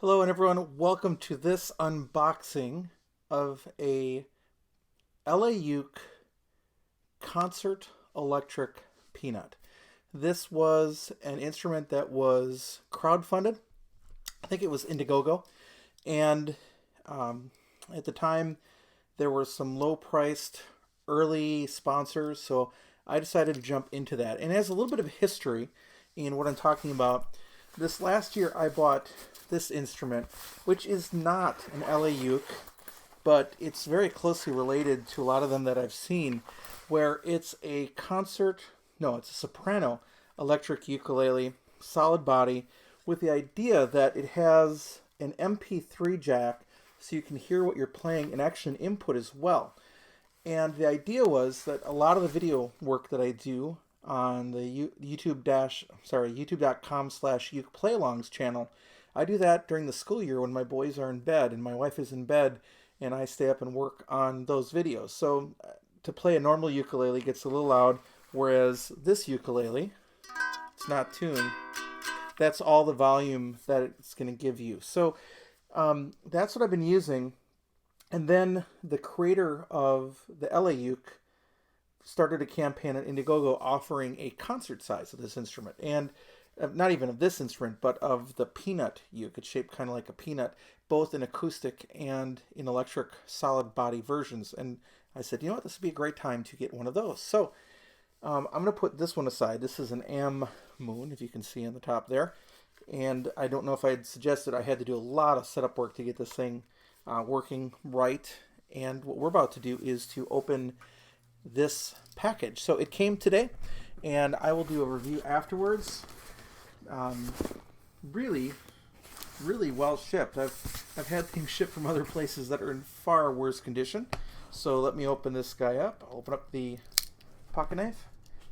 Hello and everyone, welcome to this unboxing of a Eleuke Concert Electric Peanut. This was an instrument that was crowdfunded. I think it was Indiegogo. And at the time, there were some low-priced early sponsors, so I decided to jump into that. And it has a little bit of history in what I'm talking about. This last year, I bought this instrument, which is not an Eleuke, but it's very closely related to a lot of them that I've seen, where it's a it's a soprano electric ukulele, solid body, with the idea that it has an MP3 jack so you can hear what you're playing and actually an input as well. And the idea was that a lot of the video work that I do on the youtube.com/ukeplaylongs channel, I do that during the school year when my boys are in bed and my wife is in bed, and I stay up and work on those videos. So to play a normal ukulele gets a little loud, whereas this ukulele, it's not tuned. That's all the volume that it's going to give you. So that's what I've been using. And then the creator of the Eleuke started a campaign at Indiegogo offering a concert size of this instrument. And not even of this instrument, but of the peanut uke. It's shaped kind of like a peanut, both in acoustic and in electric solid body versions. And I said, you know what, this would be a great time to get one of those. So I'm going to put this one aside. This is an Am Moon, if you can see on the top there. And I don't know if I had suggested I had to do a lot of setup work to get this thing working right. And what we're about to do is to open this package. So it came today, and I will do a review afterwards. Really well shipped. I've had things shipped from other places that are in far worse condition. So let me open this guy up. I'll open up the pocket knife,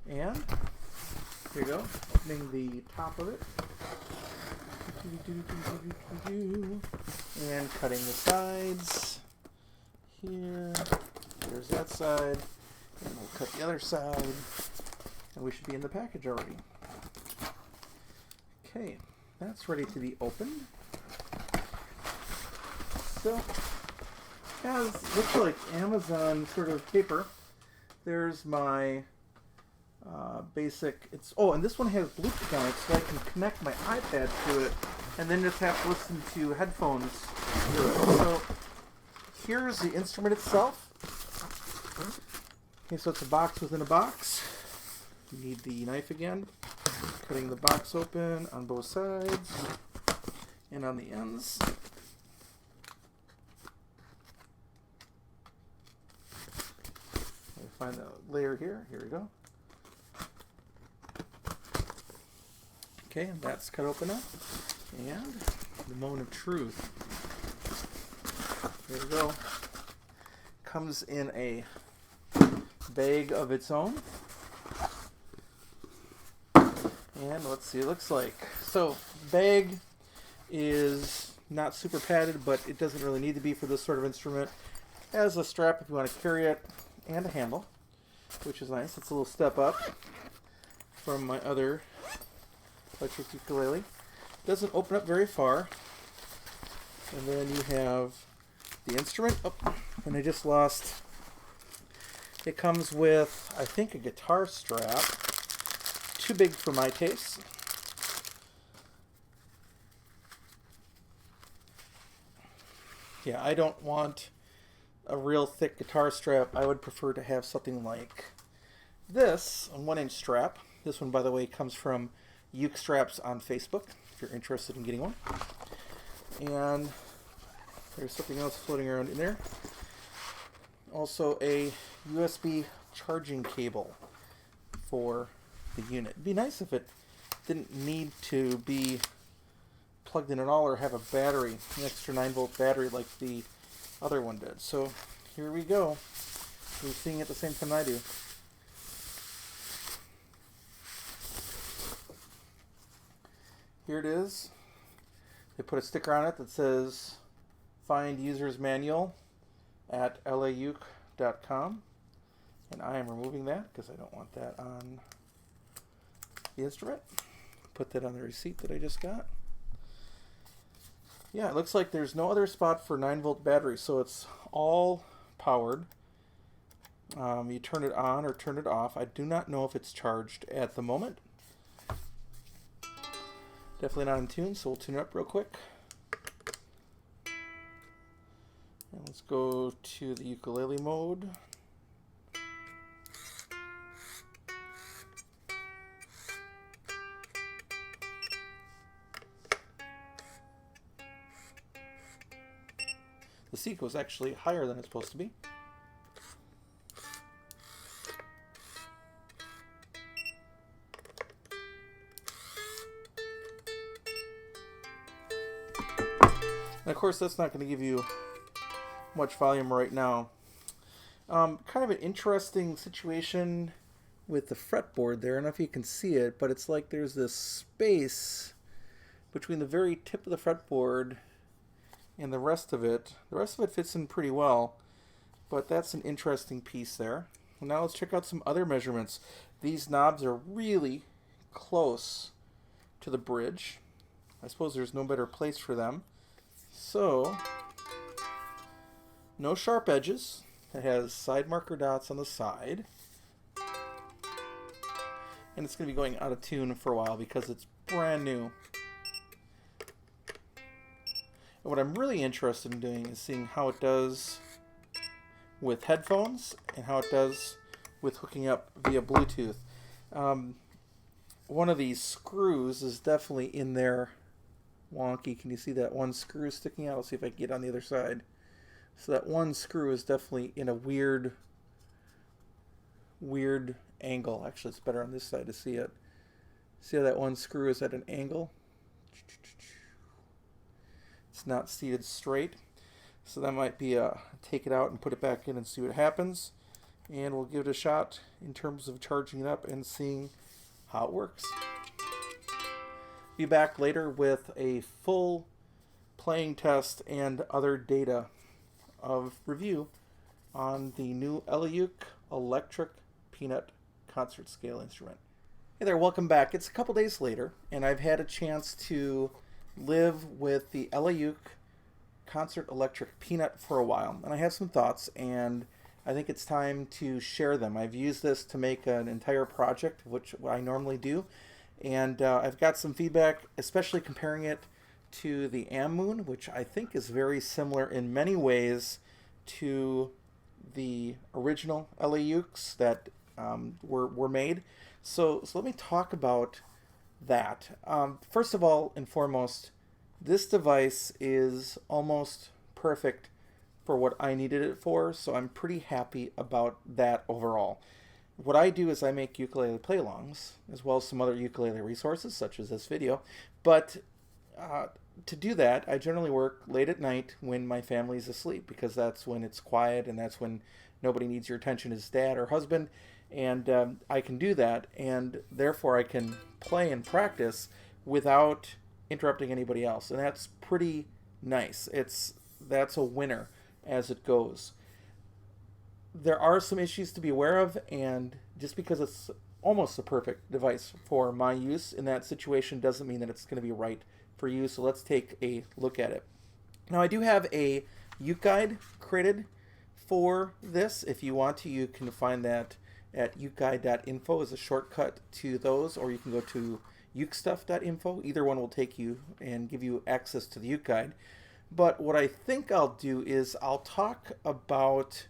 and here you go, opening the top of it, and cutting the sides. Here's that side, and we'll cut the other side, and we should be in the package already. Okay, that's ready to be opened. So, it looks like Amazon sort of paper. There's my basic. And this one has Bluetooth on it, so I can connect my iPad to it, and then just have to listen to headphones through it. So, here's the instrument itself. Okay, so it's a box within a box. You need the knife again. Cutting the box open on both sides and on the ends. Let me find the layer here. Here we go. Okay, and that's cut open now. And the moment of truth. Here we go. Comes in a bag of its own. And let's see, it looks like. So, bag is not super padded, but it doesn't really need to be for this sort of instrument. It has a strap if you want to carry it, and a handle, which is nice. It's a little step up from my other electric ukulele. It doesn't open up very far. And then you have the instrument. Oh, and I just lost. It comes with, I think, a guitar strap. Too big for my taste. Yeah, I don't want a real thick guitar strap. I would prefer to have something like this, a 1-inch strap. This one, by the way, comes from Uke Straps on Facebook, if you're interested in getting one. And there's something else floating around in there. Also a USB charging cable for the unit. It'd be nice if it didn't need to be plugged in at all or have a battery, an extra 9-volt battery like the other one did. So here we go. You're seeing it at the same time I do. Here it is. They put a sticker on it that says find user's manual at eleuke.com, and I am removing that because I don't want that on the instrument. Put that on the receipt that I just got. Yeah, it looks like there's no other spot for 9-volt battery, so it's all powered. You turn it on or turn it off. I do not know if it's charged at the moment. Definitely not in tune, so we'll tune it up real quick. And let's go to the ukulele mode. The C goes actually higher than it's supposed to be. And of course, that's not going to give you much volume right now. Kind of an interesting situation with the fretboard there. I don't know if you can see it, but it's like there's this space between the very tip of the fretboard and the rest of it. The rest of it fits in pretty well, but that's an interesting piece there. And now let's check out some other measurements. These knobs are really close to the bridge. I suppose there's no better place for them. So, no sharp edges. It has side marker dots on the side. And it's going to be going out of tune for a while because it's brand new. And what I'm really interested in doing is seeing how it does with headphones and how it does with hooking up via Bluetooth. One of these screws is definitely in there wonky. Can you see that one screw sticking out? I'll see if I can get on the other side. So that one screw is definitely in a weird angle. Actually, it's better on this side to see it. See how that one screw is at an angle? It's not seated straight. So that might be take it out and put it back in and see what happens. And we'll give it a shot in terms of charging it up and seeing how it works. Be back later with a full playing test and other data of review on the new Eleuke Electric Peanut concert scale instrument. Hey there, welcome back. It's a couple days later, and I've had a chance to live with the Eleuke Concert Electric Peanut for a while, and I have some thoughts, and I think it's time to share them. I've used this to make an entire project, which I normally do, and I've got some feedback, especially comparing it to the Moon, which I think is very similar in many ways to the original Eleukes that were made. So let me talk about that. First of all and foremost, this device is almost perfect for what I needed it for, so I'm pretty happy about that overall. What I do is I make ukulele play-alongs, as well as some other ukulele resources, such as this video, but to do that, I generally work late at night when my family's asleep, because that's when it's quiet and that's when nobody needs your attention as dad or husband, and I can do that, and therefore I can play and practice without interrupting anybody else, and that's pretty nice. That's a winner as it goes. There are some issues to be aware of, and just because it's almost a perfect device for my use in that situation doesn't mean that it's going to be right for you, so let's take a look at it. Now, I do have a uke guide created for this. If you want to, you can find that at ukeguide.info as a shortcut to those, or you can go to ukestuff.info. Either one will take you and give you access to the uke guide. But what I think I'll do is I'll talk about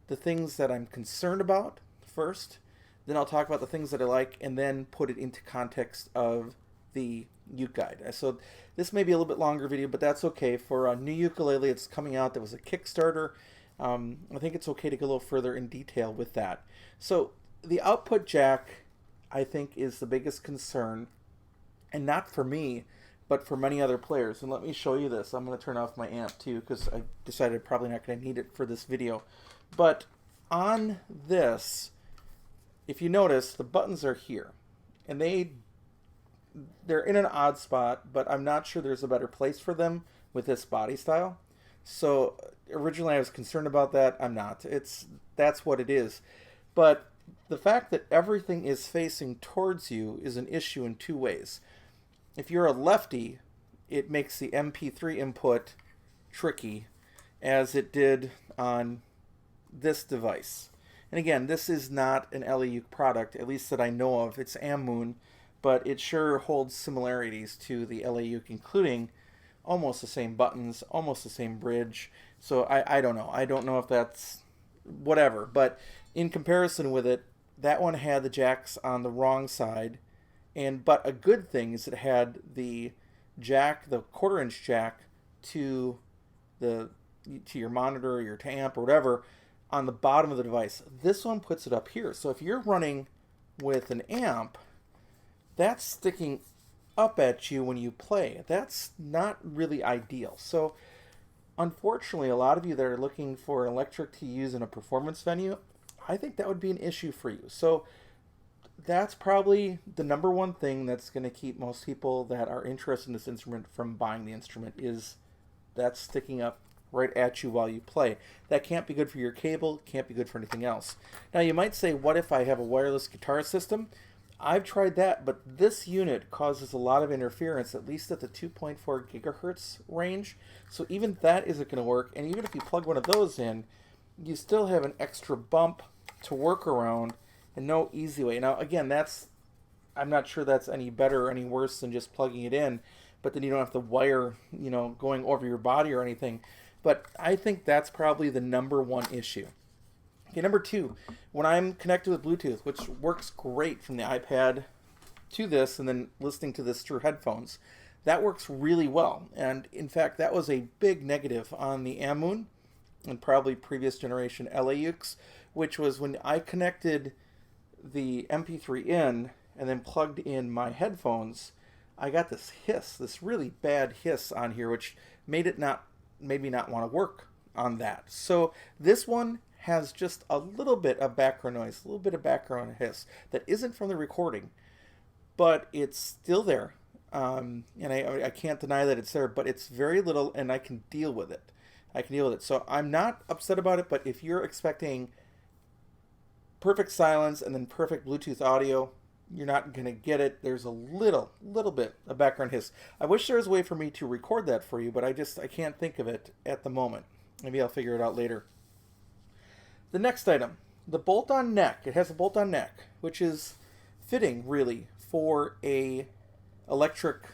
the things that I'm concerned about first, then I'll talk about the things that I like, and then put it into context of the uke guide. So this may be a little bit longer video, but that's okay. For a new ukulele it's coming out that was a Kickstarter, I think it's okay to go a little further in detail with that. So the output jack, I think, is the biggest concern, and not for me, but for many other players. And let me show you this. I'm going to turn off my amp too, because I decided I'm probably not going to need it for this video. But on this, if you notice, the buttons are here, and they're in an odd spot, but I'm not sure there's a better place for them with this body style. So originally I was concerned about that. I'm not. That's what it is. But the fact that everything is facing towards you is an issue in two ways. If you're a lefty, it makes the MP3 input tricky, as it did on this device. And again, this is not an Eleuke product, at least that I know of. It's Amoon, but it sure holds similarities to the Eleuke, including almost the same buttons, almost the same bridge. So I don't know. I don't know if that's whatever. But in comparison with it, that one had the jacks on the wrong side. But a good thing is it had the jack, the 1/4-inch jack to your monitor or your amp or whatever on the bottom of the device. This one puts it up here. So if you're running with an amp, that's sticking up at you when you play. That's not really ideal. So unfortunately, a lot of you that are looking for an electric to use in a performance venue, I think that would be an issue for you. So that's probably the number one thing that's going to keep most people that are interested in this instrument from buying the instrument, is that's sticking up right at you while you play. That can't be good for your cable, can't be good for anything else. Now you might say, what if I have a wireless guitar system? I've tried that, but this unit causes a lot of interference, at least at the 2.4 gigahertz range. So even that isn't going to work. And even if you plug one of those in, you still have an extra bump to work around and no easy way. Now, again, I'm not sure that's any better or any worse than just plugging it in, but then you don't have the wire, going over your body or anything. But I think that's probably the number one issue. Okay, number two, when I'm connected with Bluetooth, which works great from the iPad to this and then listening to this through headphones, that works really well. And in fact, that was a big negative on the Amoon and probably previous generation Eleukes, which was when I connected the MP3 in and then plugged in my headphones, I got this hiss, this really bad hiss on here, which made it maybe not want to work on that. So this one has just a little bit of background noise, a little bit of background hiss that isn't from the recording, but it's still there. And I can't deny that it's there, but it's very little, and I can deal with it. So I'm not upset about it, but if you're expecting perfect silence and then perfect Bluetooth audio, you're not going to get it. There's a little bit of background hiss. I wish there was a way for me to record that for you, but I can't think of it at the moment. Maybe I'll figure it out later. The next item, the bolt-on neck. It has a bolt-on neck, which is fitting, really, for a electric,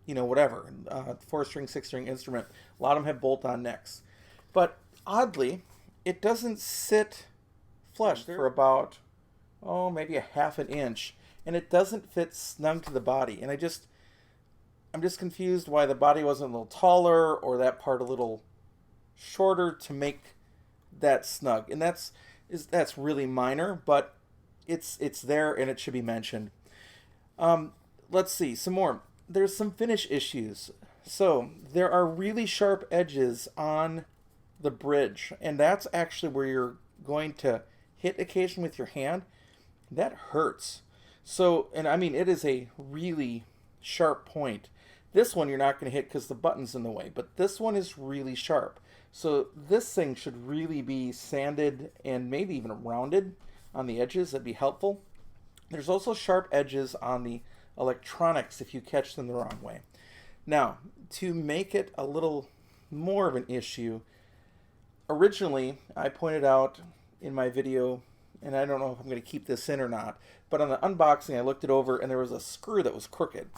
whatever, 4-string, 6-string instrument. A lot of them have bolt-on necks. But oddly, it doesn't sit flush for about, maybe a 1/2 inch. And it doesn't fit snug to the body. And I'm just confused why the body wasn't a little taller or that part a little shorter to make that snug. And that's really minor, but it's there and it should be mentioned. Let's see some more. There's some finish issues. So there are really sharp edges on the bridge, and that's actually where you're going to hit occasionally with your hand. That hurts. So, and I mean, it is a really sharp point. This one you're not going to hit because the button's in the way, but this one is really sharp. So this thing should really be sanded and maybe even rounded on the edges. That'd be helpful. There's also sharp edges on the electronics if you catch them the wrong way. Now, to make it a little more of an issue, originally I pointed out in my video, and I don't know if I'm going to keep this in or not, but on the unboxing I looked it over and there was a screw that was crooked.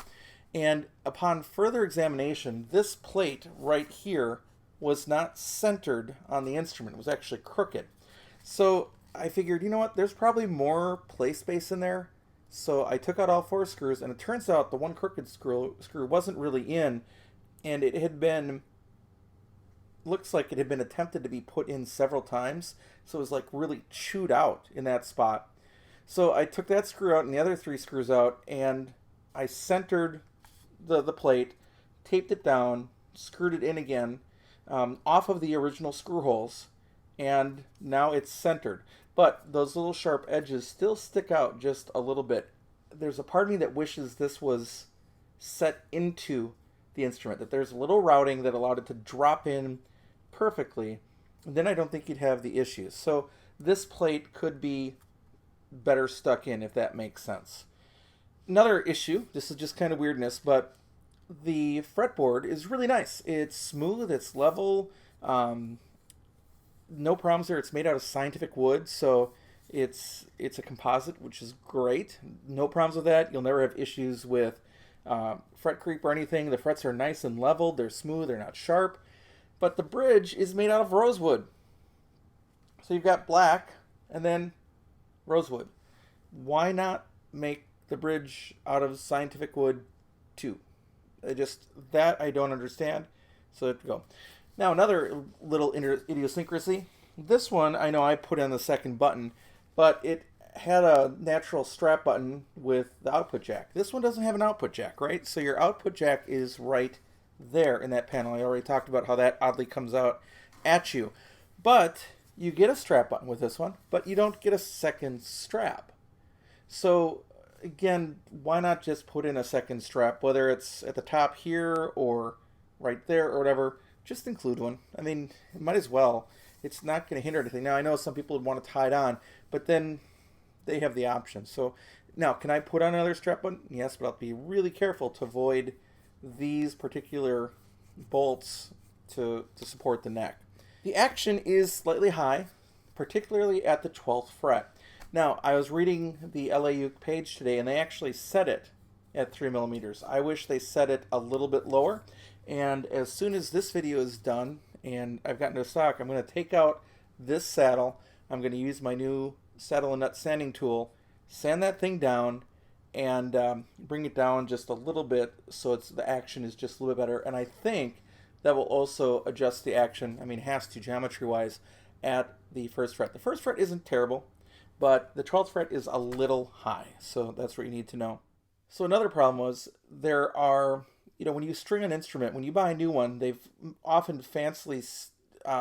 And upon further examination, this plate right here was not centered on the instrument. It was actually crooked. So I figured, you know what, there's probably more play space in there. So I took out all 4 screws, and it turns out the one crooked screw wasn't really in, and it had been, looks like it had been attempted to be put in several times. So it was like really chewed out in that spot. So I took that screw out and the other 3 screws out, and I centered the plate, taped it down, screwed it in again, off of the original screw holes, and now it's centered. But those little sharp edges still stick out just a little bit. There's a part of me that wishes this was set into the instrument, that there's a little routing that allowed it to drop in perfectly. And then I don't think you'd have the issues. So this plate could be better stuck in, if that makes sense. Another issue, this is just kind of weirdness, but the fretboard is really nice. It's smooth, it's level, um, no problems there. It's made out of scientific wood, so it's a composite, which is great. No problems with that. You'll never have issues with fret creep or anything. The frets are nice and leveled. They're smooth. They're not sharp. But the bridge is made out of rosewood. So you've got black and then rosewood. Why not make the bridge out of scientific wood too? That I don't understand. So there you go. Now another little idiosyncrasy. This one I know I put in the second button, but it had a natural strap button with the output jack. This one doesn't have an output jack, right? So your output jack is right there in that panel. I already talked about how that oddly comes out at you. But you get a strap button with this one, but you don't get a second strap. So again, why not just put in a second strap, whether it's at the top here or right there or whatever, just include one. I mean, it might as well. It's not going to hinder anything. Now, I know some people would want to tie it on, but then they have the option. So now, can I put on another strap button? Yes, but I'll be really careful to avoid these particular bolts to support the neck. The action is slightly high, particularly at the 12th fret. Now, I was reading the Eleuke page today, and they actually set it at 3 millimeters. I wish they set it a little bit lower. And as soon as this video is done, and I've gotten to stock, I'm going to take out this saddle. I'm going to use my new saddle and nut sanding tool, sand that thing down, and bring it down just a little bit so the action is just a little bit better. And I think that will also adjust the action, I mean, has to geometry-wise, at the 1st fret. The 1st fret isn't terrible, but the 12th fret is a little high, so that's what you need to know. So another problem was there are, when you string an instrument, when you buy a new one, they've often fancily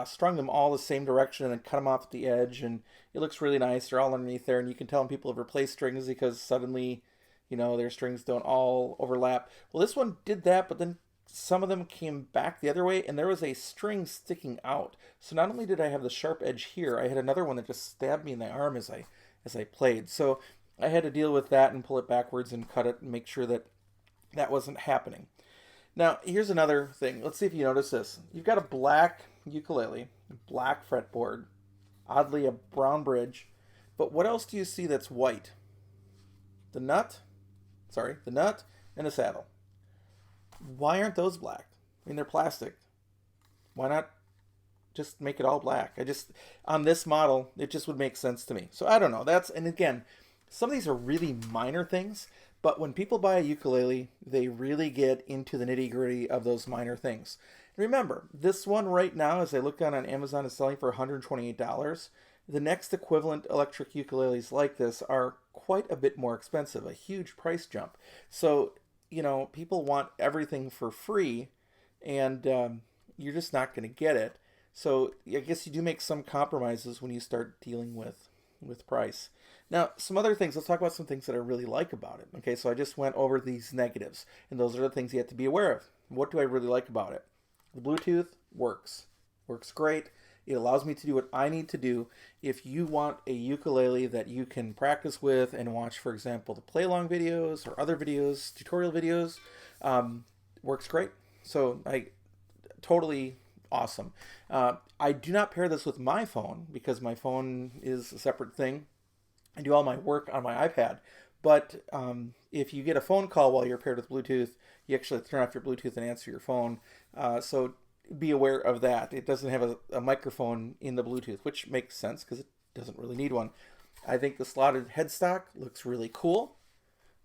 strung them all the same direction and then cut them off at the edge, and it looks really nice. They're all underneath there, and you can tell when people have replaced strings because suddenly, their strings don't all overlap. Well, this one did that, but then some of them came back the other way, and there was a string sticking out. So not only did I have the sharp edge here, I had another one that just stabbed me in the arm as I played. So I had to deal with that and pull it backwards and cut it and make sure that that wasn't happening. Now, here's another thing. Let's see if you notice this. You've got a black ukulele, black fretboard, oddly a brown bridge, but what else do you see that's white? The nut and the saddle. Why aren't those black? I mean, they're plastic. Why not just make it all black? On this model, it just would make sense to me. So I don't know. And again, some of these are really minor things, but when people buy a ukulele, they really get into the nitty-gritty of those minor things. Remember, this one right now, as I look down on Amazon, is selling for $128. The next equivalent electric ukuleles like this are quite a bit more expensive, a huge price jump. So, people want everything for free, and you're just not going to get it. So I guess you do make some compromises when you start dealing with price. Now, some other things. Let's talk about some things that I really like about it. Okay, so I just went over these negatives, and those are the things you have to be aware of. What do I really like about it? The Bluetooth works great. It allows me to do what I need to do. If you want a ukulele that you can practice with and watch, for example, the play-along videos or other videos, tutorial videos, works great. So totally awesome. I do not pair this with my phone because my phone is a separate thing. I do all my work on my iPad. But if you get a phone call while you're paired with Bluetooth, you actually turn off your Bluetooth and answer your phone. So be aware of that. It doesn't have a microphone in the Bluetooth, which makes sense because it doesn't really need one. I think the slotted headstock looks really cool.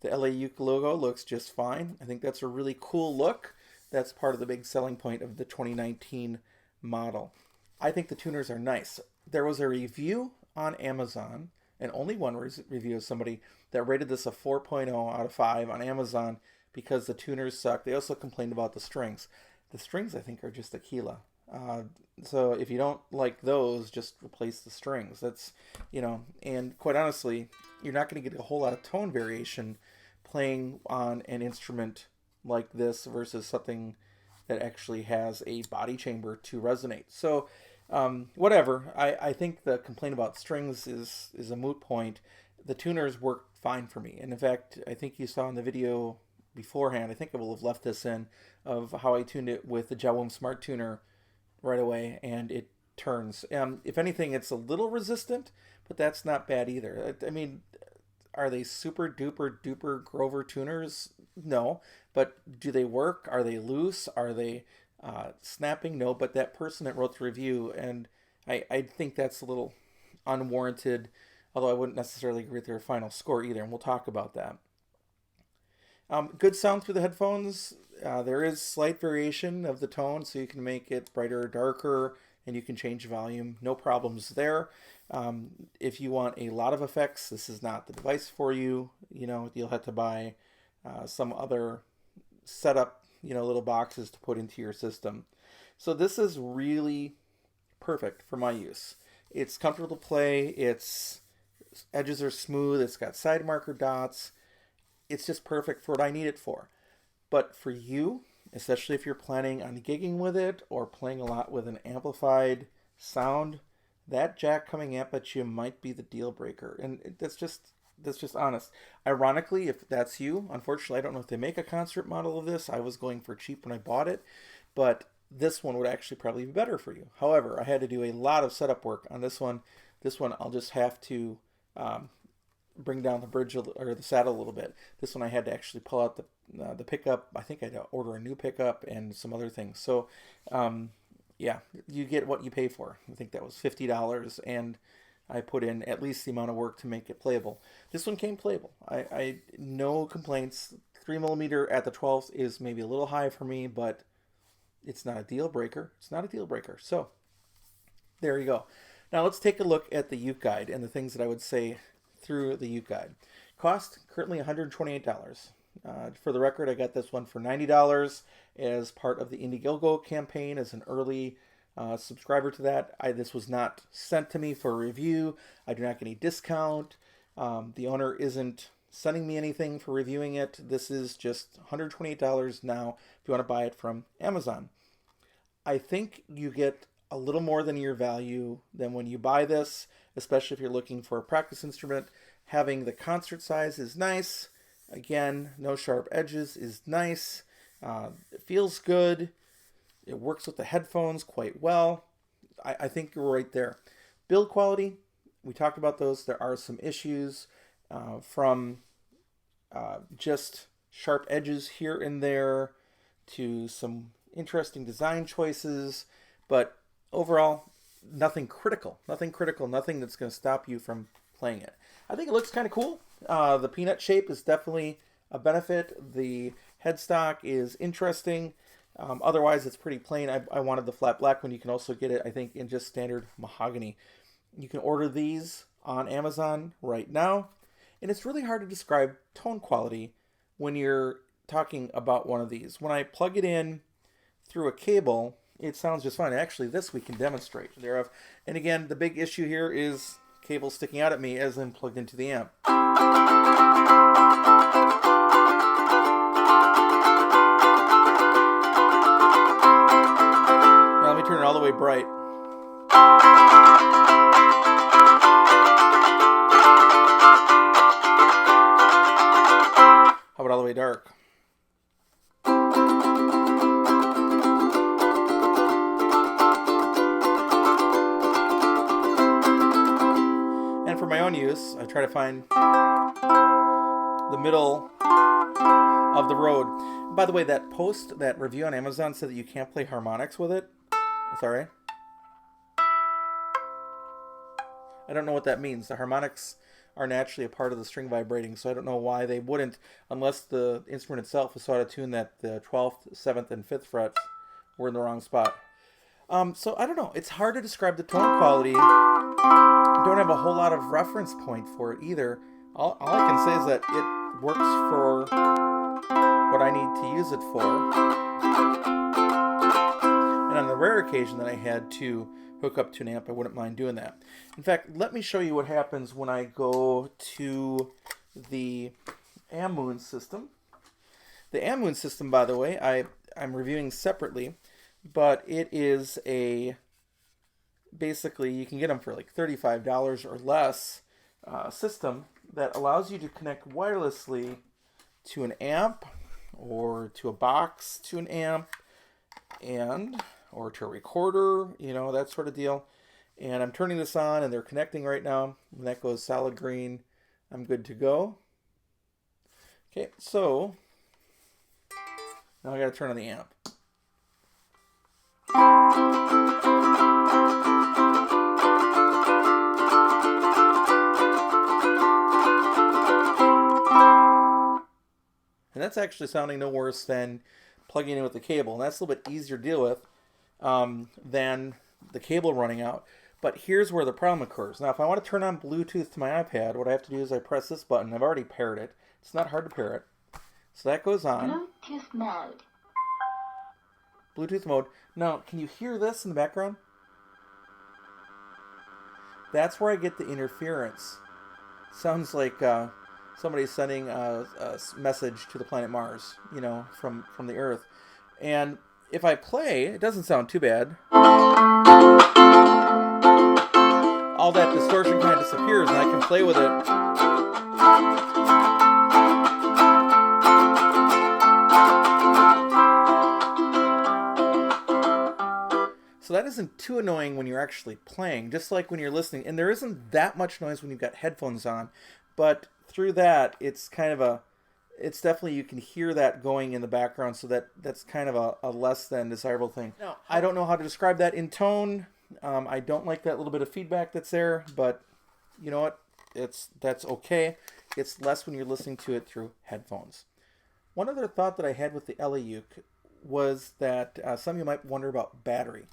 The Eleuke logo looks just fine. I think that's a really cool look. That's part of the big selling point of the 2019 model. I think the tuners are nice. There was a review on Amazon, and only one review of somebody that rated this a 4.0 out of 5 on Amazon because the tuners suck. They also complained about the strings. The strings, I think, are just Aquila. So if you don't like those, just replace the strings. That's, and quite honestly, you're not going to get a whole lot of tone variation playing on an instrument like this versus something that actually has a body chamber to resonate. So whatever. I think the complaint about strings is a moot point. The tuners work fine for me. And in fact, I think you saw in the video beforehand. I think I will have left this in, of how I tuned it with the Jawum Smart Tuner right away, and it turns. If anything, it's a little resistant, but that's not bad either. I mean, are they super duper duper Grover tuners? No. But do they work? Are they loose? Are they snapping? No. But that person that wrote the review, and I think that's a little unwarranted, although I wouldn't necessarily agree with their final score either, and we'll talk about that. Good sound through the headphones. There is slight variation of the tone, so you can make it brighter or darker, and you can change volume. No problems there. If you want a lot of effects, this is not the device for you. You know, you'll have to buy some other setup, little boxes to put into your system. So this is really perfect for my use. It's comfortable to play. Its edges are smooth. It's got side marker dots. It's just perfect for what I need it for. But for you, especially if you're planning on gigging with it or playing a lot with an amplified sound, that jack coming up at you might be the deal breaker. And that's just honest. Ironically, if that's you, unfortunately, I don't know if they make a concert model of this. I was going for cheap when I bought it, but this one would actually probably be better for you. However, I had to do a lot of setup work on this one. This one, I'll just have to bring down the bridge or the saddle a little bit. This one I had to actually pull out the pickup. I think I had to order a new pickup and some other things. So yeah, you get what you pay for. I think that was $50, and I put in at least the amount of work to make it playable. This one came playable. I no complaints. 3mm at the 12th is maybe a little high for me, but it's not a deal breaker. It's not a deal breaker. So there you go. Now let's take a look at the uke guide and the things that I would say through the uke guide. Cost currently $128. For the record, I got this one for $90 as part of the Indiegogo campaign as an early subscriber to that. This was not sent to me for a review. I do not get any discount. The owner isn't sending me anything for reviewing it. This is just $128 now if you want to buy it from Amazon. I think you get a little more than your value than when you buy this, especially if you're looking for a practice instrument. Having the concert size is nice. Again, no sharp edges is nice. It feels good. It works with the headphones quite well. I think you're right there. Build quality, we talked about those. There are some issues from just sharp edges here and there to some interesting design choices, but overall, nothing critical, nothing that's going to stop you from playing it. I think it looks kind of cool. The peanut shape is definitely a benefit. The headstock is interesting. Otherwise, it's pretty plain. I wanted the flat black one. You can also get it, I think, in just standard mahogany. You can order these on Amazon right now. And it's really hard to describe tone quality when you're talking about one of these. When I plug it in through a cable, it sounds just fine. Actually, this we can demonstrate thereof. And again, the big issue here is cable sticking out at me as I'm plugged into the amp. Now let me turn it all the way bright. How about all the way dark? And for my own use, I try to find the middle of the road. By the way, that review on Amazon said that you can't play harmonics with it. Sorry. I don't know what that means. The harmonics are naturally a part of the string vibrating, so I don't know why they wouldn't, unless the instrument itself is so out of tune that the 12th, 7th, and 5th frets were in the wrong spot. So I don't know. It's hard to describe the tone quality. I don't have a whole lot of reference point for it either. All I can say is that it works for what I need to use it for. And on the rare occasion that I had to hook up to an amp, I wouldn't mind doing that. In fact, let me show you what happens when I go to the Ammoon system. The Ammoon system, by the way, I'm reviewing separately, but it is basically you can get them for like $35 or less system that allows you to connect wirelessly to an amp or to a box to an amp, or to a recorder, that sort of deal. And I'm turning this on and they're connecting right now. When that goes solid green, I'm good to go. Okay, so now I got to turn on the amp. And that's actually sounding no worse than plugging in with the cable. And that's a little bit easier to deal with than the cable running out. But here's where the problem occurs. Now, if I want to turn on Bluetooth to my iPad, what I have to do is I press this button. I've already paired it. It's not hard to pair it. So that goes on. Bluetooth mode. Bluetooth mode. Now, can you hear this in the background? That's where I get the interference. Sounds like somebody's sending a message to the planet Mars, from the Earth. And if I play, it doesn't sound too bad. All that distortion kind of disappears and I can play with it. So that isn't too annoying when you're actually playing, just like when you're listening. And there isn't that much noise when you've got headphones on, but through that, it's kind of it's definitely, you can hear that going in the background, so that's kind of a less than desirable thing. Now, I don't know how to describe that in tone. I don't like that little bit of feedback that's there, but you know what? That's okay. It's less when you're listening to it through headphones. One other thought that I had with the Eleuke was that some of you might wonder about battery.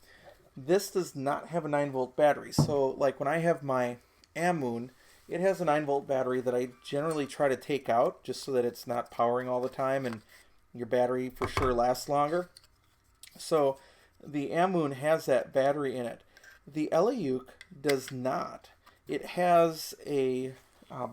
This does not have a 9-volt battery. So like when I have my Amoon, it has a 9-volt battery that I generally try to take out just so that it's not powering all the time and your battery for sure lasts longer. So the Amoon has that battery in it. The Eleuke does not. It has a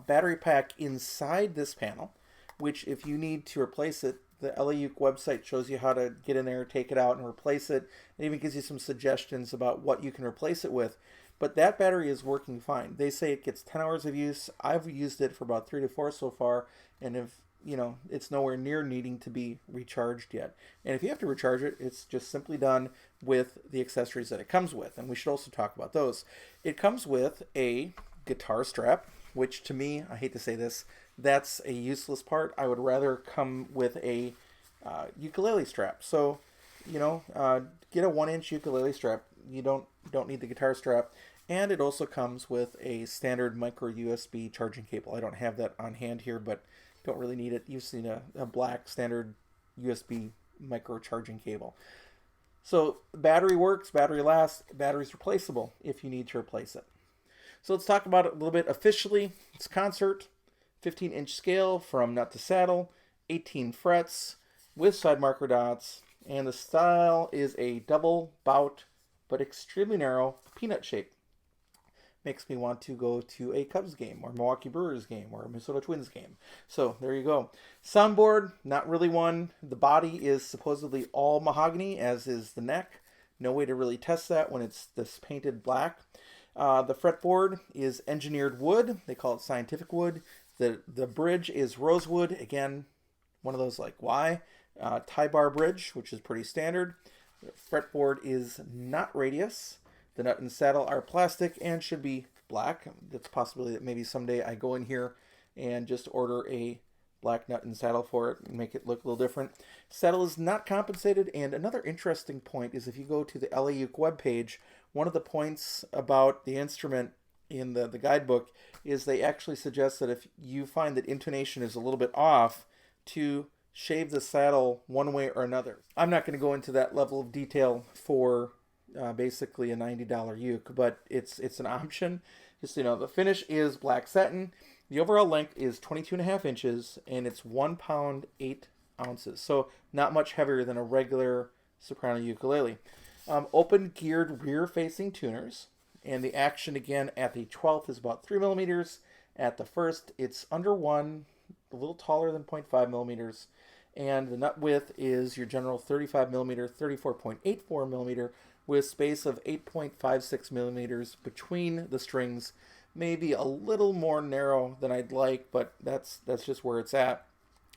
battery pack inside this panel, which if you need to replace it, the Eleuke website shows you how to get in there, take it out, and replace it. It even gives you some suggestions about what you can replace it with. But that battery is working fine. They say it gets 10 hours of use. I've used it for about 3 to 4 so far, and it's nowhere near needing to be recharged yet. And if you have to recharge it, it's just simply done with the accessories that it comes with. And we should also talk about those. It comes with a guitar strap, which to me, I hate to say this, that's a useless part. I would rather come with a ukulele strap. So, get a 1-inch ukulele strap. You don't need the guitar strap. And it also comes with a standard micro USB charging cable. I don't have that on hand here, but don't really need it. You've seen a black standard USB micro charging cable. So battery works, battery lasts, battery's replaceable if you need to replace it. So let's talk about it a little bit officially. It's Concert, 15-inch scale from nut to saddle, 18 frets with side marker dots, and the style is a double bout but extremely narrow peanut shape. Makes me want to go to a Cubs game or Milwaukee Brewers game or a Minnesota Twins game. So there you go. Soundboard, not really one. The body is supposedly all mahogany, as is the neck. No way to really test that when it's this painted black. The fretboard is engineered wood. They call it scientific wood. The bridge is rosewood. Again, one of those like why. Tie bar bridge, which is pretty standard. The fretboard is not radius. The nut and saddle are plastic and should be black. It's a possibility that maybe someday I go in here and just order a black nut and saddle for it and make it look a little different. Saddle is not compensated, and another interesting point is if you go to the Eleuke webpage, one of the points about the instrument in the guidebook is they actually suggest that if you find that intonation is a little bit off, to shave the saddle one way or another. I'm not going to go into that level of detail for basically a $90 uke, but it's an option. Just so you know, the finish is black satin. The overall length is 22.5 inches, and it's 1 pound 8 ounces. So not much heavier than a regular soprano ukulele. Open geared rear facing tuners, and the action again at the 12th is about 3 millimeters. At the first, it's under 1, a little taller than 0.5 millimeters. And the nut width is your general 35 millimeter, 34.84 millimeter, with space of 8.56 millimeters between the strings. Maybe a little more narrow than I'd like, but that's just where it's at.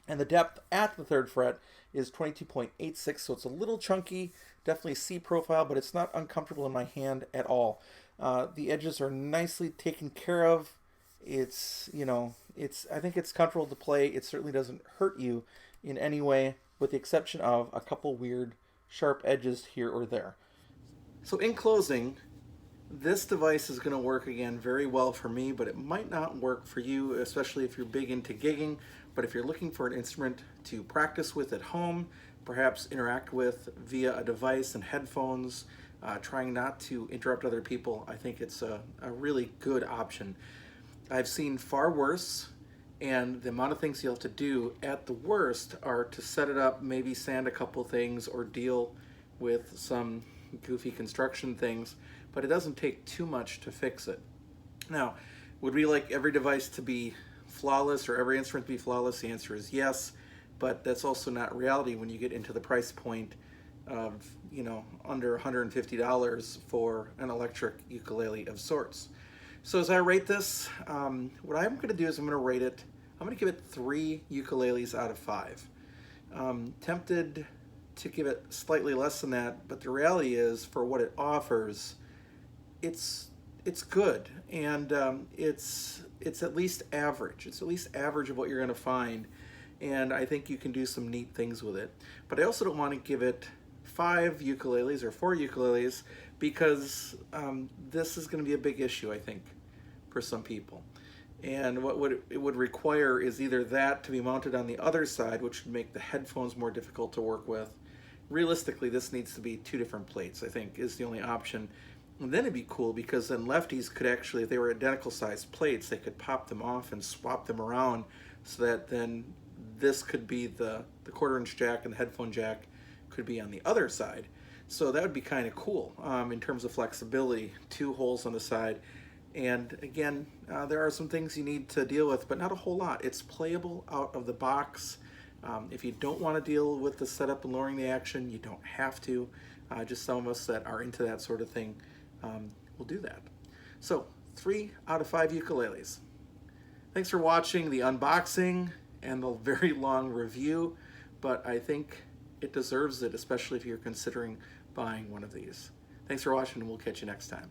And the depth at the third fret is 22.86, so it's a little chunky, definitely C profile, but it's not uncomfortable in my hand at all. The edges are nicely taken care of. I think it's comfortable to play. It certainly doesn't hurt you in any way, with the exception of a couple weird sharp edges here or there. So in closing, this device is going to work again very well for me, but it might not work for you, especially if you're big into gigging. But if you're looking for an instrument to practice with at home, perhaps interact with via a device and headphones, trying not to interrupt other people, I think it's a really good option. I've seen far worse, and the amount of things you'll have to do at the worst are to set it up, maybe sand a couple things, or deal with some goofy construction things, but it doesn't take too much to fix it. Now, would we like every device to be flawless or every instrument to be flawless? The answer is yes, but that's also not reality when you get into the price point of, under $150 for an electric ukulele of sorts. So as I rate this, what I'm going to do is I'm going to rate it, I'm going to give it 3 ukuleles out of 5. Tempted to give it slightly less than that, but the reality is, for what it offers, it's good, and it's at least average. It's at least average of what you're going to find, and I think you can do some neat things with it. But I also don't want to give it 5 ukuleles or 4 ukuleles, because this is going to be a big issue, I think, for some people. And what it would require is either that to be mounted on the other side, which would make the headphones more difficult to work with. Realistically, this needs to be 2 different plates, I think, is the only option. And then it'd be cool, because then lefties could actually, if they were identical sized plates, they could pop them off and swap them around, so that then this could be the quarter-inch jack, and the headphone jack could be on the other side. So that would be kind of cool in terms of flexibility. 2 holes on the side. And again, there are some things you need to deal with, but not a whole lot. It's playable out of the box. If you don't want to deal with the setup and lowering the action, you don't have to. Just some of us that are into that sort of thing will do that. So 3 out of 5 ukuleles. Thanks for watching the unboxing and the very long review, but I think it deserves it, especially if you're considering buying one of these. Thanks for watching, and we'll catch you next time.